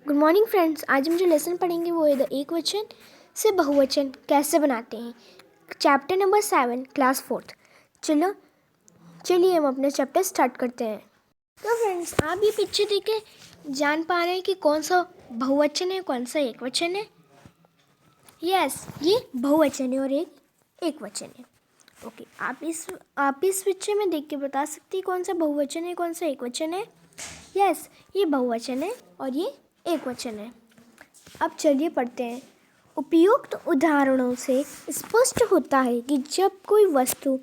Good morning friends. आज हम जो लेसन पढ़ेंगे वो है द एकवचन से बहुवचन कैसे बनाते हैं। Chapter number 7 class 4। चलिए हम अपने चैप्टर स्टार्ट करते हैं। तो फ्रेंड्स, आप ये पिक्चर देख के जान पा रहे हैं कि कौन सा बहुवचन है कौन सा एकवचन है। यस, ये बहुवचन है और एकवचन है। ओके, आप इस पिक्चर में देख के बता सकती कौन सा बहुवचन है कौन सा एकवचन है। यस, ये बहुवचन है और ये एकवचन है। अब चलिए पढ़ते हैं। उपयुक्त उदाहरणों से स्पष्ट होता है कि जब कोई वस्तु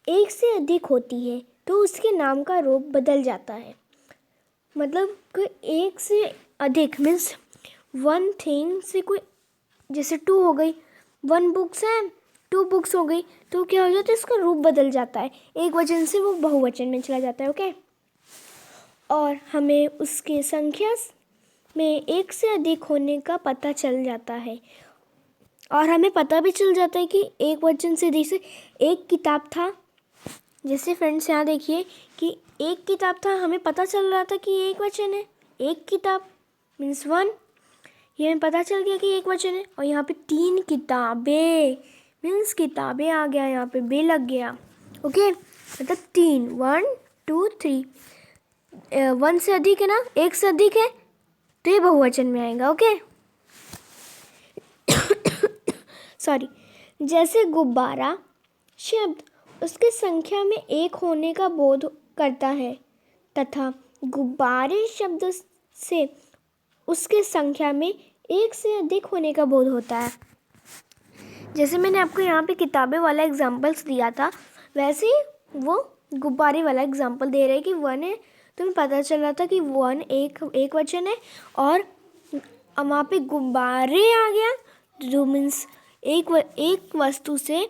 एक से अधिक होती है तो उसके नाम का रूप बदल जाता है। मतलब कोई एक से अधिक मीन्स वन थिंग से कोई, जैसे 2 हो गई, 1 बुक्स है 2 बुक्स हो गई, तो क्या हो जाता है, इसका रूप बदल जाता है, एक वचन से वो बहुवचन में चला जाता है। ओके, और हमें उसके संख्या में एक से अधिक होने का पता चल जाता है। और हमें पता भी चल जाता है कि एक वचन से, जैसे एक किताब था, जैसे फ्रेंड्स यहाँ देखिए कि एक किताब था, हमें पता चल रहा था कि एक वचन है, एक किताब मीन्स 1, ये हमें पता चल गया कि एक वचन है। और यहाँ पे 3 किताबें मीन्स किताबें आ गया, यहाँ पे बे लग गया। ओके, मतलब 3, 1 2 3, 1 से अधिक है ना, एक से अधिक है तो ये बहुवचन में आएगा। Okay, sorry. जैसे गुब्बारा शब्द उसके संख्या में एक होने का बोध करता है तथा गुब्बारे शब्द से उसके संख्या में एक से अधिक होने का बोध होता है। जैसे मैंने आपको यहाँ पे किताबें वाला एग्जाम्पल्स दिया था, वैसे ही वो गुब्बारे वाला एग्जाम्पल दे रहे हैं कि 1 है, तो हमें पता चल रहा था कि 1 एक वचन है, और वहाँ पे गुब्बारे आ गया जो मीन्स एक वस्तु से,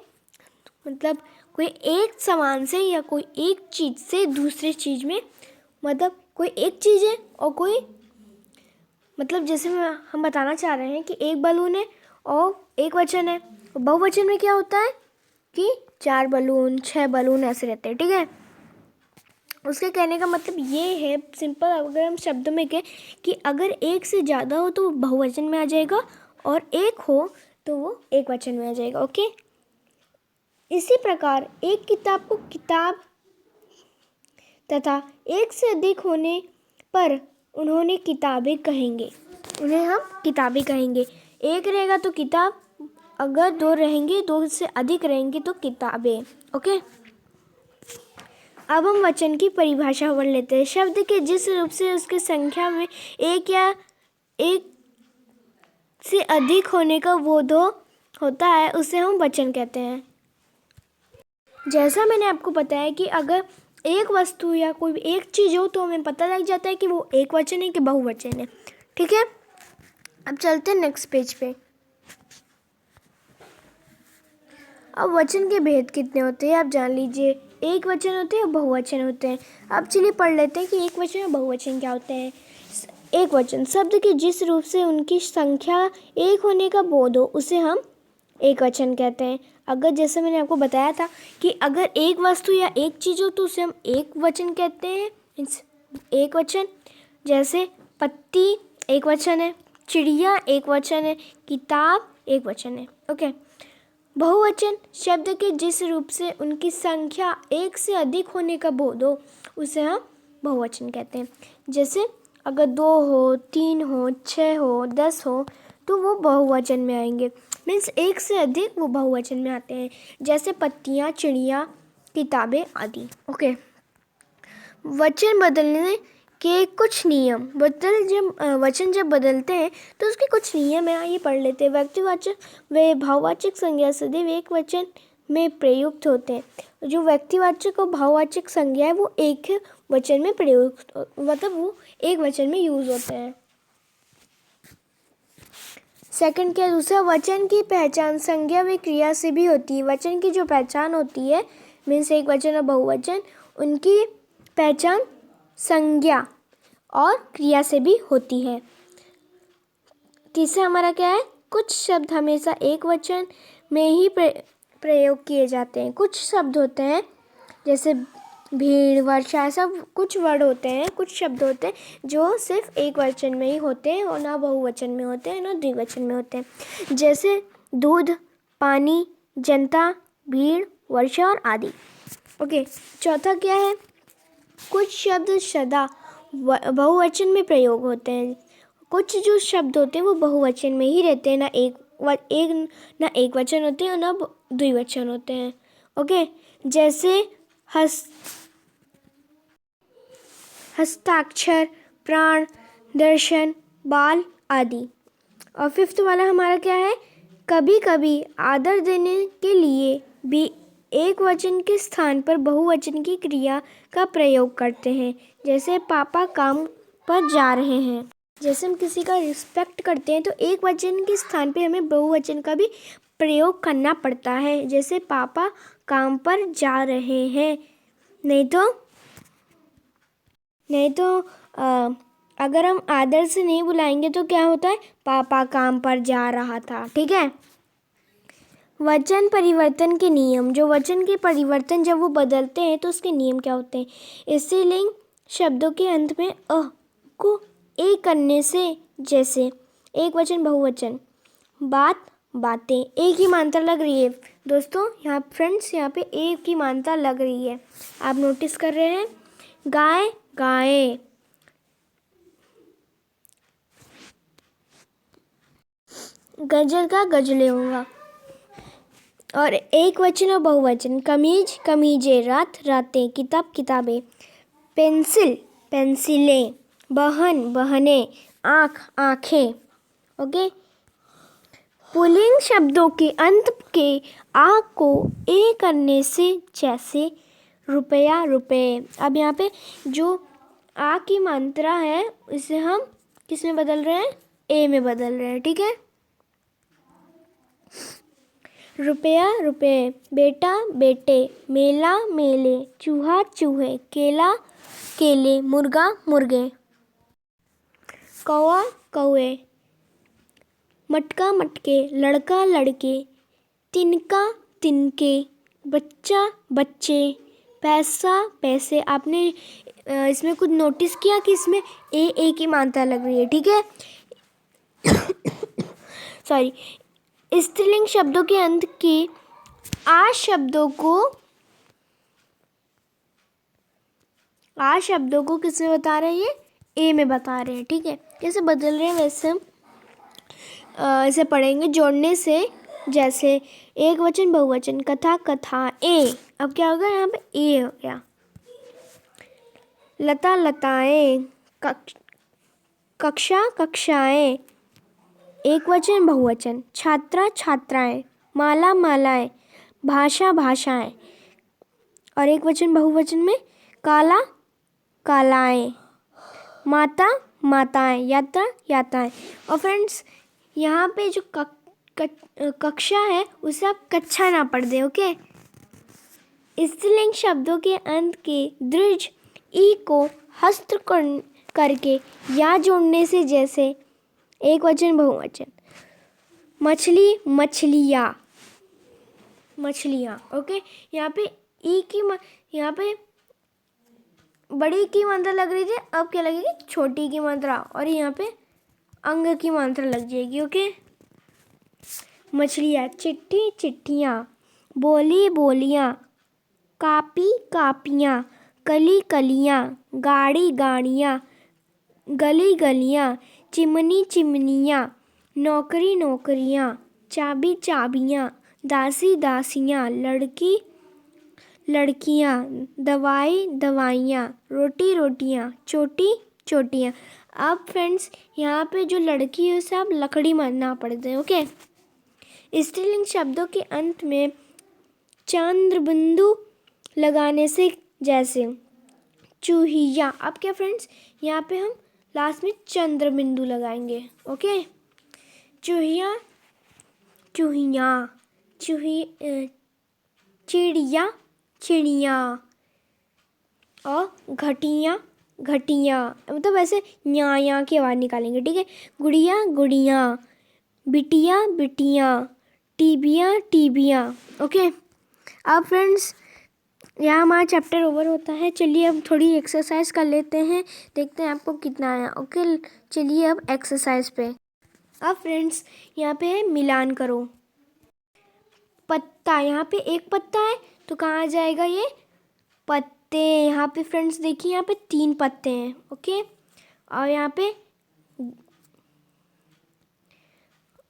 मतलब कोई एक सामान से या कोई एक चीज़ से दूसरे चीज़ में, मतलब कोई एक चीज़ है और कोई, मतलब जैसे हम बताना चाह रहे हैं कि एक बलून है और एक वचन है। बहुवचन में क्या होता है कि 4 बलून 6 बलून ऐसे रहते हैं। ठीक है, उसके कहने का मतलब ये है सिंपल, अगर हम शब्द में कहें कि अगर एक से ज़्यादा हो तो वो बहुवचन में आ जाएगा और एक हो तो वो एक वचन में आ जाएगा। ओके, इसी प्रकार एक किताब को किताब तथा एक से अधिक होने पर उन्होंने किताबें कहेंगे, उन्हें हम किताबें कहेंगे। एक रहेगा तो किताब, अगर 2 रहेंगे, 2 से अधिक रहेंगे तो किताबें। ओके, अब हम वचन की परिभाषा पढ़ लेते हैं। शब्द के जिस रूप से उसके संख्या में एक या एक से अधिक होने का बोध होता है उसे हम वचन कहते हैं। जैसा मैंने आपको बताया कि अगर एक वस्तु या कोई एक चीज़ हो तो हमें पता लग जाता है कि वो एक वचन है कि बहुवचन है। ठीक है, अब चलते हैं नेक्स्ट पेज पे। अब वचन के भेद कितने होते हैं आप जान लीजिए। एक वचन होते हैं और बहुवचन होते हैं। अब चलिए पढ़ लेते हैं कि एक वचन और बहुवचन क्या होते हैं। एक वचन शब्द के जिस रूप से उनकी संख्या एक होने का बोध हो उसे हम एक वचन कहते हैं। अगर जैसे मैंने आपको बताया था कि अगर एक वस्तु या एक चीज़ हो तो उसे हम एक वचन कहते हैं, मीन्स एक वचन। जैसे पत्ती एक वचन है, चिड़िया एक वचन है, किताब एक वचन है। ओके, बहुवचन शब्द के जिस रूप से उनकी संख्या एक से अधिक होने का बोध हो उसे हम बहुवचन कहते हैं। जैसे अगर 2 हो, 3 हो, 6 हो, 10 हो तो वो बहुवचन में आएंगे, मीन्स एक से अधिक वो बहुवचन में आते हैं। जैसे पत्तियाँ, चिड़िया, किताबें आदि। ओके, वचन बदलने के कुछ नियम। वचन जब बदलते हैं तो उसके कुछ नियम है, ये पढ़ लेते हैं। व्यक्तिवाचक व भाववाचक संज्ञा सदैव एक वचन में प्रयुक्त होते हैं। जो व्यक्तिवाचक और भाववाचक संज्ञा है वो एक वचन में प्रयुक्त, मतलब वो एक वचन में यूज होते हैं। सेकंड क्या, दूसरा, वचन की पहचान संज्ञा व क्रिया से भी होती है। वचन की जो पहचान होती है मीन्स एक वचन और बहुवचन, उनकी पहचान संज्ञा और क्रिया से भी होती है। तीसरा हमारा क्या है, कुछ शब्द हमेशा एक वचन में ही प्रयोग किए जाते हैं। कुछ शब्द होते हैं जैसे भीड़, वर्षा, सब कुछ वर्ड होते हैं, कुछ शब्द होते हैं जो सिर्फ एक वचन में ही होते हैं और ना बहुवचन में होते हैं ना द्विवचन में होते हैं, जैसे दूध, पानी, जनता, भीड़, वर्षा और आदि। ओके, चौथा क्या है? कुछ शब्द सदा बहुवचन में प्रयोग होते हैं। कुछ जो शब्द होते हैं वो बहुवचन में ही रहते हैं, ना एक वचन होते हैं और ना द्विवचन होते हैं। ओके, जैसे हस्ताक्षर, प्राण, दर्शन, बाल आदि। और फिफ्थ वाला हमारा क्या है? कभी कभी आदर देने के लिए भी एक वचन के स्थान पर बहुवचन की क्रिया का प्रयोग करते हैं, जैसे पापा काम पर जा रहे हैं। जैसे हम किसी का रिस्पेक्ट करते हैं तो एक वचन के स्थान पे हमें बहुवचन का भी प्रयोग करना पड़ता है, जैसे पापा काम पर जा रहे हैं। नहीं तो अगर हम आदर से नहीं बुलाएंगे तो क्या होता है? पापा काम पर जा रहा था। ठीक है। वचन परिवर्तन के नियम। जो वचन के परिवर्तन जब वो बदलते हैं तो उसके नियम क्या होते हैं? स्त्रीलिंग शब्दों के अंत में अ को ए करने से, जैसे एक वचन बहुवचन, बात, बातें। एक ही मात्रा लग रही है दोस्तों, यहाँ फ्रेंड्स, यहाँ पे एक की मात्रा लग रही है, आप नोटिस कर रहे हैं? गाय, गाय। गजल का गजले होगा। और एक वचन और बहुवचन, कमीज, कमीजें, रात, रातें, किताब, किताबें, पेंसिल, पेंसिलें, बहन, बहनें, आँख, आँखें। ओके, पुल्लिंग शब्दों के अंत के आ को ए करने से, जैसे रुपया, रुपए। अब यहाँ पे जो आ की मात्रा है इसे हम किस में बदल रहे हैं? ए में बदल रहे हैं। ठीक है। रुपया, रुपए, बेटा, बेटे, मेला, मेले, चूहा, चूहे, केला, केले, मुर्गा, मुर्गे, कौवा, कौवे, मटका, मटके, लड़का, लड़के, तिनका, तिनके, बच्चा, बच्चे, पैसा, पैसे। आपने इसमें कुछ नोटिस किया कि इसमें ए की मात्रा लग रही है? ठीक है। सॉरी, स्त्रीलिंग शब्दों के अंत के आ शब्दों को किस में बता रहे हैं? ए में बता रहे हैं। ठीक है। कैसे बदल रहे हैं वैसे हम इसे पढ़ेंगे जोड़ने से, जैसे एक वचन, बहुवचन, कथा, कथाएं। अब क्या होगा? यहाँ पे ए हो गया। लता, लताएं, कक्षा, कक्षाएं, एक वचन, बहुवचन, छात्रा, छात्राएं, माला, मालाएं, भाषा, भाषाएं। और एक वचन बहुवचन में काला, कालाएं, माता, माताएं, यात्रा, यात्राएं। और फ्रेंड्स, यहाँ पे जो कक्षा है उसे आप कक्षा ना पढ़ दें। ओके। स्त्रीलिंग शब्दों के अंत के दीर्घ ई को हस्त करके या जोड़ने से, जैसे एक वचन, बहुवचन, मछली, मछलियाँ, मछलियाँ। ओके, यहाँ पे ई की यहाँ पे बड़ी की मात्रा लग रही थी, अब क्या लगेगी? छोटी की मात्रा, और यहाँ पे अंग की मात्रा लग जाएगी। ओके। मछलियाँ, चिट्ठी, चिट्ठियाँ, बोली, बोलियाँ, कापी, कापियाँ, कली, कलियाँ, गाड़ी, गाड़ियाँ, गली, गलियाँ, चिमनी, चिमनियाँ, नौकरी, नौकरियाँ, चाबी, चाबियाँ, दासी, दासियाँ, लड़की, लड़कियाँ, दवाई, दवाइयाँ, रोटी, रोटियाँ, चोटी, चोटियाँ। अब फ्रेंड्स, यहाँ पे जो लड़की है उसे आप लकड़ी मानना पड़ते हैं। ओके। स्त्रीलिंग शब्दों के अंत में चंद्र बिंदु लगाने से, जैसे चूहिया। अब क्या फ्रेंड्स, यहाँ पे हम लास्ट में चंद्र बिंदु लगाएंगे। ओके। चूहिया, चूहिया, चिड़िया, चिड़िया। और घटिया, घटिया। मतलब ऐसे या की आवाज़ निकालेंगे। ठीक है। गुड़िया, गुड़िया, बिटिया, बिटिया, टीबिया, टीबिया। ओके। अब फ्रेंड्स, यहाँ हमारा चैप्टर ओवर होता है। चलिए अब थोड़ी एक्सरसाइज कर लेते हैं, देखते हैं आपको कितना आया। ओके, चलिए अब एक्सरसाइज पे। अब फ्रेंड्स यहाँ पे है मिलान करो। पत्ता, यहाँ पे एक पत्ता है तो कहाँ आ जाएगा ये पत्ते। यहाँ पे फ्रेंड्स देखिए यहाँ पे 3 पत्ते हैं। ओके, और यहाँ पे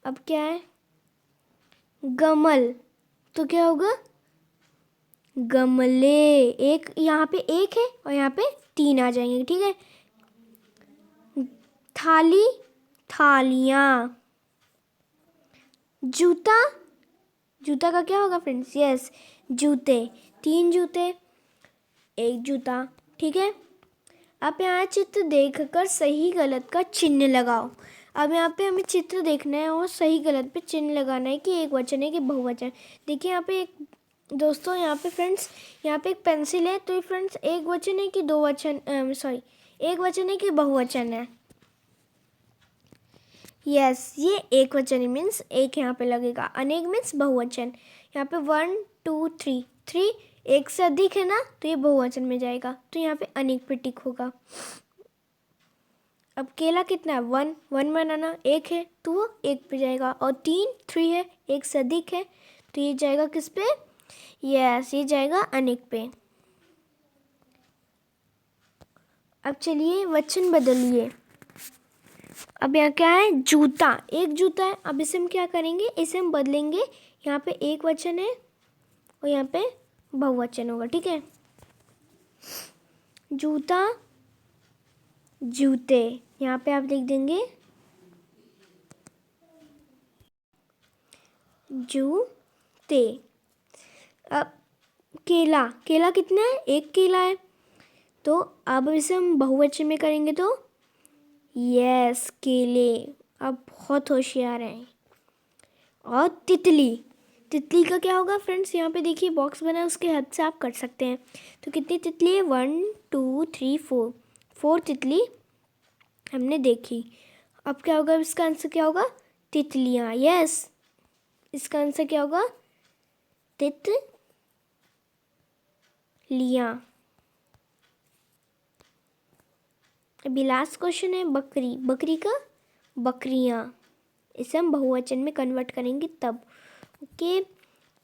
अब क्या है गमल, तो क्या होगा गमले। एक यहाँ पे एक है और यहाँ पे 3 आ जाएंगे। ठीक है, थाली, थालियाँ। जूता, जूता का क्या होगा फ्रेंड्स, यस जूते, 3 जूते, 1 जूता। ठीक है, आप यहाँ चित्र देखकर सही गलत का चिन्ह लगाओ। अब यहाँ पे हमें चित्र देखना है और सही गलत पे चिन्ह लगाना है कि एक वचन है कि बहुवचन। देखिए यहाँ पे एक दोस्तों, यहाँ पे फ्रेंड्स यहाँ पे एक पेंसिल है, तो फ्रेंड्स एक वचन है कि दो वचन, सॉरी एक वचन है कि बहुवचन है। यस, ये एक वचन मीन्स एक यहाँ पे लगेगा। अनेक मीन्स बहुवचन। यहाँ पे 1 2 3, 3 एक से अधिक है ना, तो ये बहुवचन में जाएगा, तो यहाँ पे अनेक पे टिक होगा। अब केला कितना है 1, 1 बनाना, एक है तो वो एक पे जाएगा, और 3 है, एक से अधिक है तो ये जाएगा किस पे, यस ये जाएगा अनेक पे। अब चलिए वचन बदलिए। अब यहाँ क्या है जूता, एक जूता है। अब इसे हम क्या करेंगे, इसे हम बदलेंगे। यहाँ पे एक वचन है और यहाँ पे बहुवचन होगा। ठीक है, जूता, जूते, यहाँ पे आप लिख देंगे जूते। अब केला, केला कितना है, एक केला है, तो अब इसे हम बहुवचन में करेंगे तो यस केले। अब बहुत होशियार हैं। और तितली, तितली का क्या होगा फ्रेंड्स, यहाँ पे देखिए बॉक्स बना है, उसके हेल्प से आप कर सकते हैं। तो कितनी तितली है 1 2 3 4, 4 तितली हमने देखी। अब क्या होगा, इसका आंसर क्या होगा तितलियाँ। यस, इसका आंसर क्या होगा तितलियाँ। अभी लास्ट क्वेश्चन है बकरी, बकरी का बकरियाँ, इसे हम बहुवचन में कन्वर्ट करेंगे तब। ओके,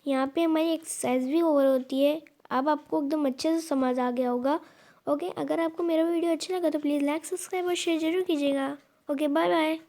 यहाँ पे हमारी एक्सरसाइज भी ओवर होती है। अब आपको एकदम अच्छे से समझ आ गया होगा। ओके, अगर आपको मेरा वीडियो अच्छा लगा तो प्लीज़ लाइक सब्सक्राइब और शेयर जरूर कीजिएगा। Okay, bye bye.